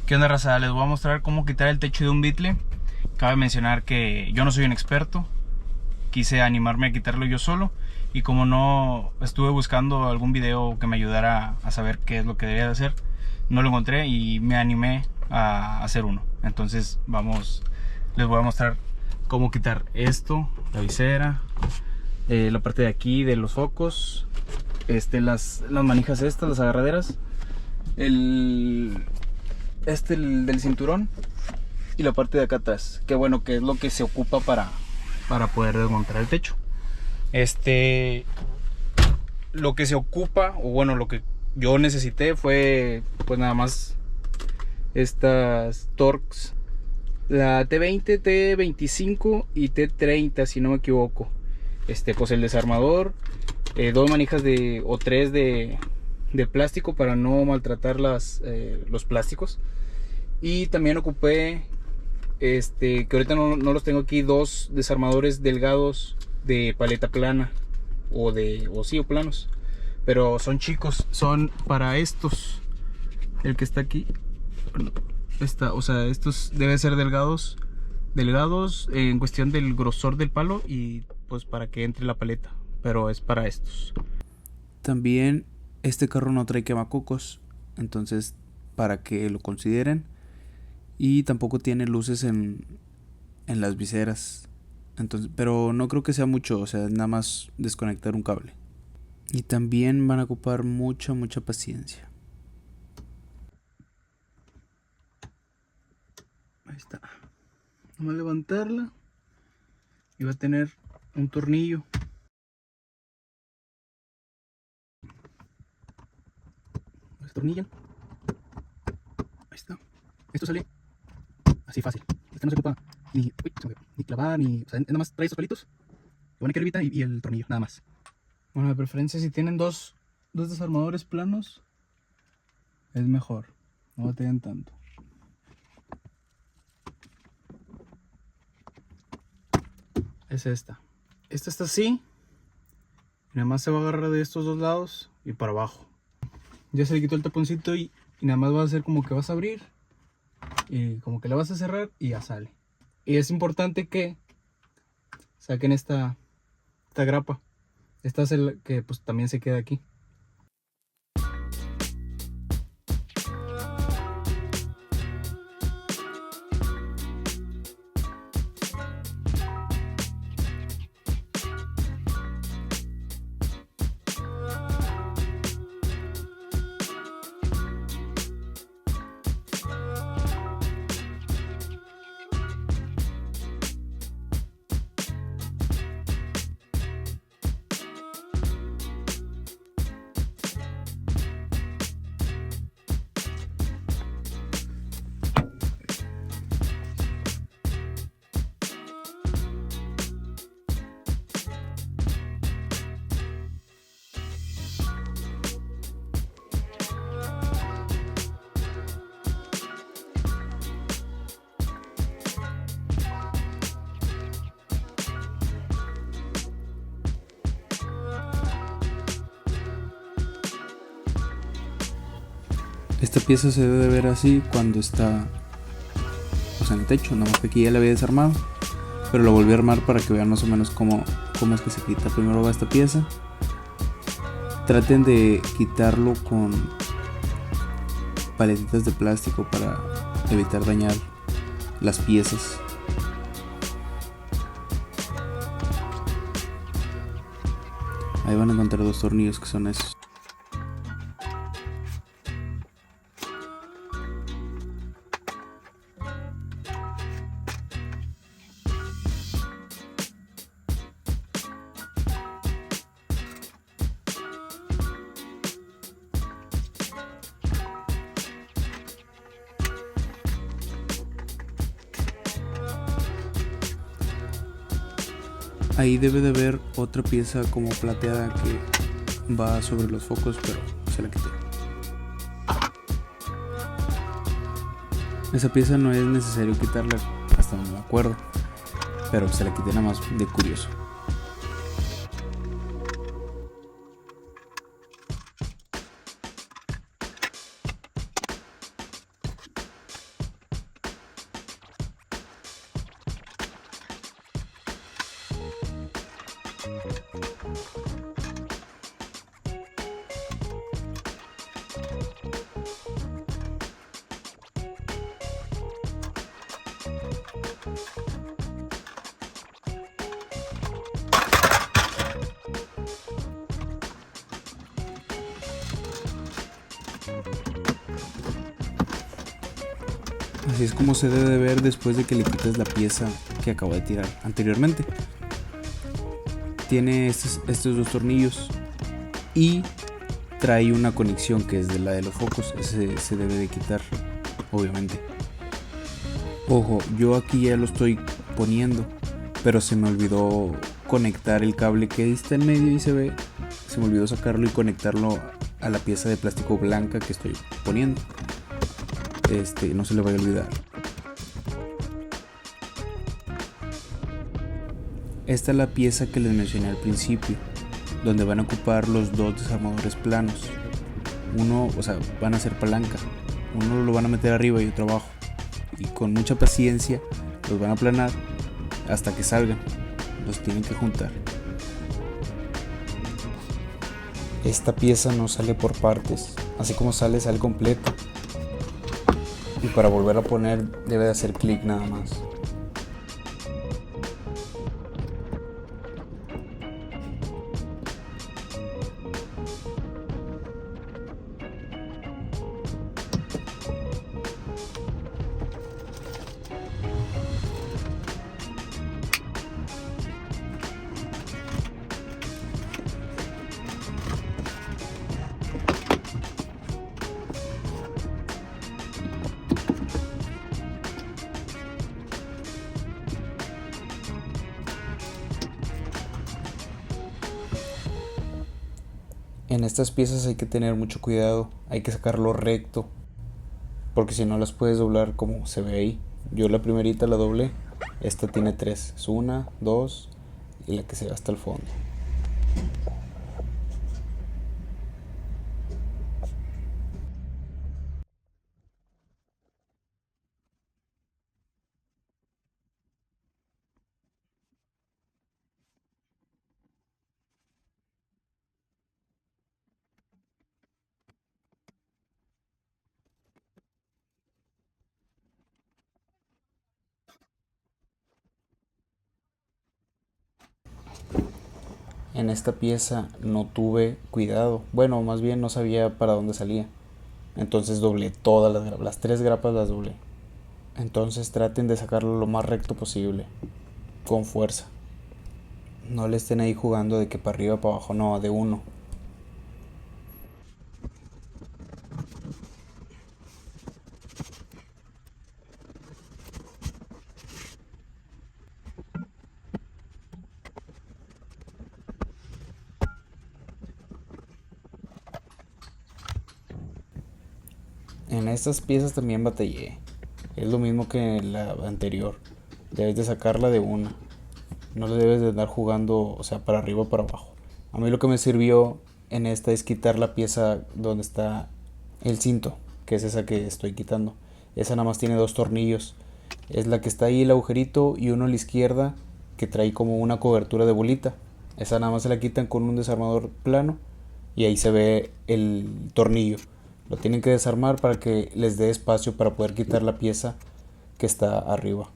¿Qué onda, raza? Les voy a mostrar cómo quitar el techo de un Beetle. Cabe mencionar que yo no soy un experto. Quise animarme a quitarlo yo solo. Y como no estuve buscando algún video que me ayudara a saber qué es lo que debía de hacer, no lo encontré y me animé a hacer uno. Entonces les voy a mostrar cómo quitar esto, la visera, la parte de aquí de los focos, las manijas estas, las agarraderas, el del cinturón y la parte de acá atrás, que bueno, que es lo que se ocupa para poder desmontar el techo. Lo que se ocupa, o bueno, lo que yo necesité fue pues nada más estas Torx, la T20, T25 y T30 si no me equivoco. Pues el desarmador, dos manijas o tres de plástico para no maltratar los plásticos. Y también ocupé que ahorita no los tengo aquí, dos desarmadores delgados de paleta plana o planos, pero son chicos, son para estos. El que está aquí, o sea, estos deben ser delgados en cuestión del grosor del palo y pues para que entre la paleta, pero es para estos. También este carro no trae quemacocos, entonces para que lo consideren. Y tampoco tiene luces en las viseras. Entonces, pero no creo que sea mucho, o sea, nada más desconectar un cable. Y también van a ocupar mucha paciencia. Ahí está. Vamos a levantarla y va a tener un tornillo. Destornilla. Ahí está. Esto sale así fácil. No se ocupa ni clavar, o sea, nada más trae estos palitos, le van a quedar y el tornillo, nada más. Bueno, de preferencia si tienen dos desarmadores planos, es mejor. No batallan tanto. Es esta. Esta está así. Y nada más se va a agarrar de estos dos lados y para abajo. Ya se le quitó el taponcito y nada más va a hacer como que vas a abrir y como que la vas a cerrar y ya sale. Y es importante que saquen esta grapa. Esta es el que pues también se queda aquí. Esta pieza se debe ver así cuando está pues en el techo, nada más que aquí ya la había desarmado, pero lo volví a armar para que vean más o menos cómo es que se quita. Primero va esta pieza. Traten de quitarlo con paletitas de plástico para evitar dañar las piezas. Ahí van a encontrar dos tornillos que son esos. Ahí debe de haber otra pieza como plateada que va sobre los focos, pero se la quité. Esa pieza no es necesario quitarla, hasta donde me acuerdo, pero se la quité nada más de curioso. Así es como se debe de ver después de que le quites la pieza que acabo de tirar anteriormente. Tiene estos dos tornillos y trae una conexión que es de la de los focos. Ese se debe de quitar, obviamente. Ojo, yo aquí ya lo estoy poniendo, pero se me olvidó conectar el cable que está en medio y se me olvidó sacarlo y conectarlo a la pieza de plástico blanca que estoy poniendo. No se le vaya a olvidar. Esta es la pieza que les mencioné al principio, donde van a ocupar los dos desarmadores planos. Uno, van a hacer palanca. Uno lo van a meter arriba y otro abajo. Y con mucha paciencia los van a aplanar hasta que salgan. Los tienen que juntar. Esta pieza no sale por partes, así como sale completa. Y para volver a poner debe de hacer clic nada más. En estas piezas hay que tener mucho cuidado, hay que sacarlo recto, porque si no las puedes doblar como se ve ahí. Yo la primerita la doblé, esta tiene 3, es 1, 2 y la que se va hasta el fondo. En esta pieza no tuve cuidado, bueno, más bien no sabía para dónde salía. Entonces doblé todas las 3 grapas las doblé. Entonces traten de sacarlo lo más recto posible, con fuerza. No le estén ahí jugando de que para arriba, para abajo, no, de uno. En estas piezas también batallé. Es lo mismo que en la anterior. Debes de sacarla de una. No le debes de andar jugando, para arriba o para abajo. A mí lo que me sirvió en esta es quitar la pieza donde está el cinto, que es esa que estoy quitando. Esa nada más tiene 2 tornillos. Es la que está ahí el agujerito y uno a la izquierda que trae como una cobertura de bolita. Esa nada más se la quitan con un desarmador plano y ahí se ve el tornillo. Lo tienen que desarmar para que les dé espacio para poder quitar la pieza que está arriba.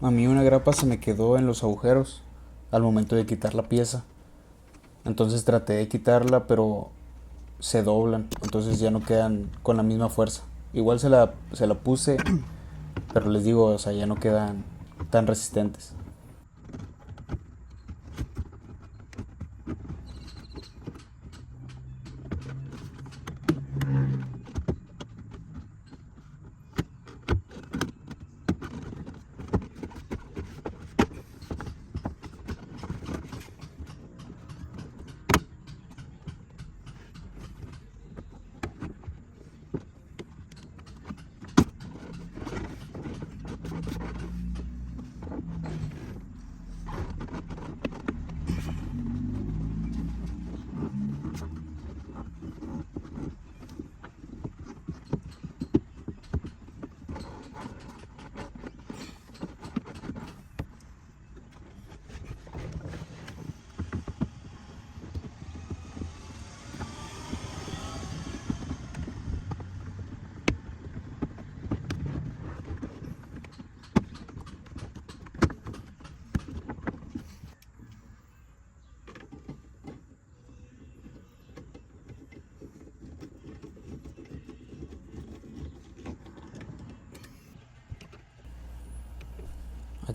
A mí una grapa se me quedó en los agujeros al momento de quitar la pieza. Entonces traté de quitarla, pero se doblan. Entonces ya no quedan con la misma fuerza. Igual se la puse, pero les digo, ya no quedan tan resistentes.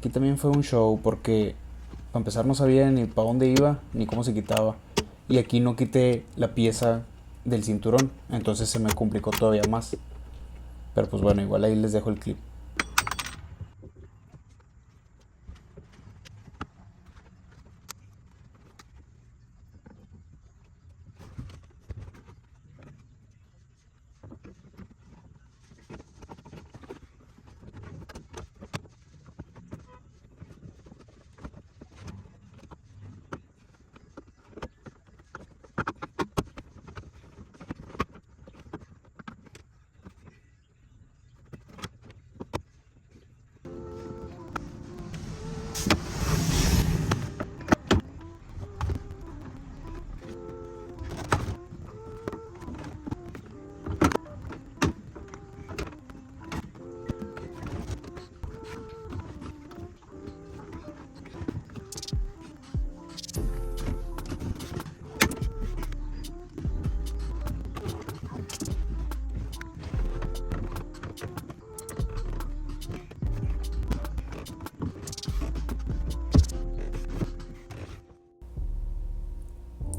Aquí también fue un show porque para empezar no sabía ni para dónde iba ni cómo se quitaba. Y aquí no quité la pieza del cinturón, entonces se me complicó todavía más. Pero pues bueno, igual ahí les dejo el clip.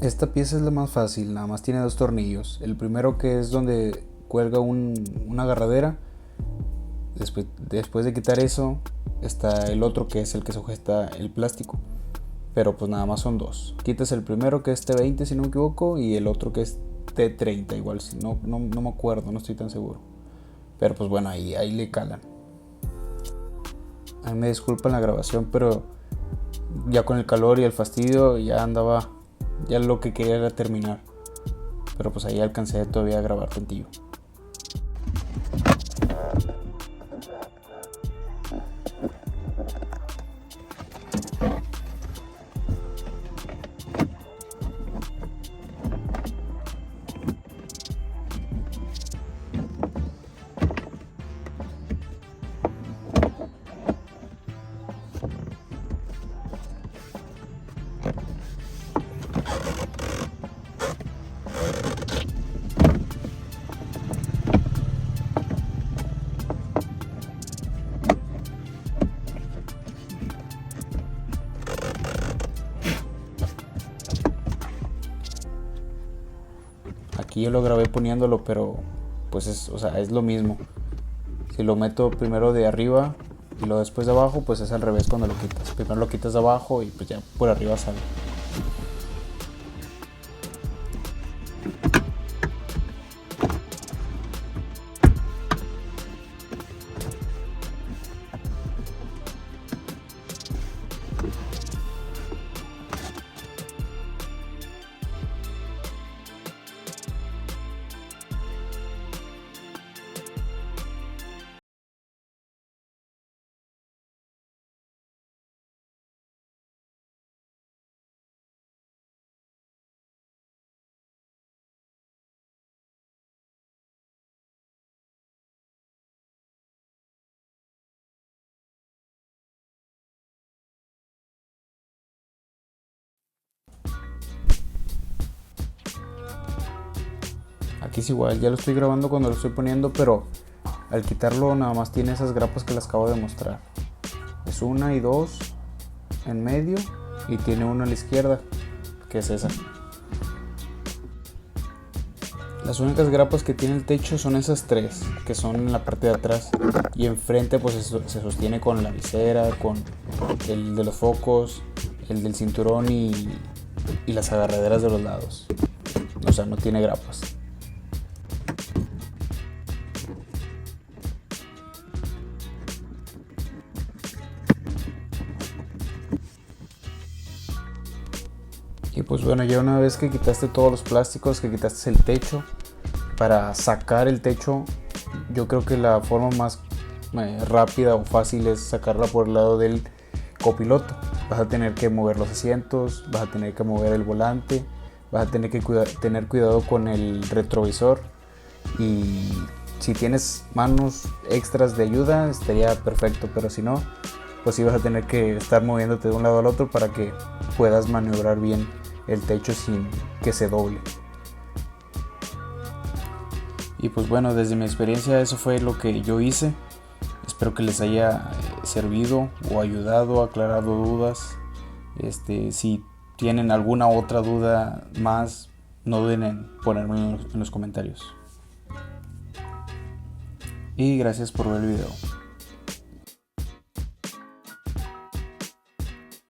Esta pieza es la más fácil, nada más tiene dos tornillos. El primero que es donde cuelga una agarradera. Después de quitar eso está el otro que es el que sujeta el plástico. Pero pues nada más son dos. Quitas el primero que es T20 si no me equivoco y el otro que es T30 igual. Si no me acuerdo, no estoy tan seguro. Pero pues bueno, ahí le calan. A mí me disculpan la grabación, pero ya con el calor y el fastidio ya andaba, ya lo que quería era terminar. Pero pues ahí alcancé todavía a grabar tantillo. Aquí yo lo grabé poniéndolo, pero pues es lo mismo. Si lo meto primero de arriba y luego después de abajo, pues es al revés cuando lo quitas. Primero lo quitas de abajo y pues ya por arriba sale. Aquí es igual, ya lo estoy grabando cuando lo estoy poniendo, pero al quitarlo nada más tiene esas grapas que les acabo de mostrar. Es una y dos en medio y tiene una a la izquierda, que es esa. Las únicas grapas que tiene el techo son esas tres, que son en la parte de atrás. Y enfrente pues se sostiene con la visera, con el de los focos, el del cinturón y las agarraderas de los lados. O sea, no tiene grapas. Y pues bueno, ya una vez que quitaste todos los plásticos, que quitaste el techo, para sacar el techo, yo creo que la forma más rápida o fácil es sacarla por el lado del copiloto. Vas a tener que mover los asientos, vas a tener que mover el volante, vas a tener que tener cuidado con el retrovisor, y si tienes manos extras de ayuda estaría perfecto, pero si no, pues sí vas a tener que estar moviéndote de un lado al otro para que puedas maniobrar bien el techo sin que se doble. Y pues bueno, desde mi experiencia eso fue lo que yo hice. Espero que les haya servido o ayudado, aclarado dudas. Si tienen alguna otra duda más, no duden en ponerme en los comentarios. Y gracias por ver el video.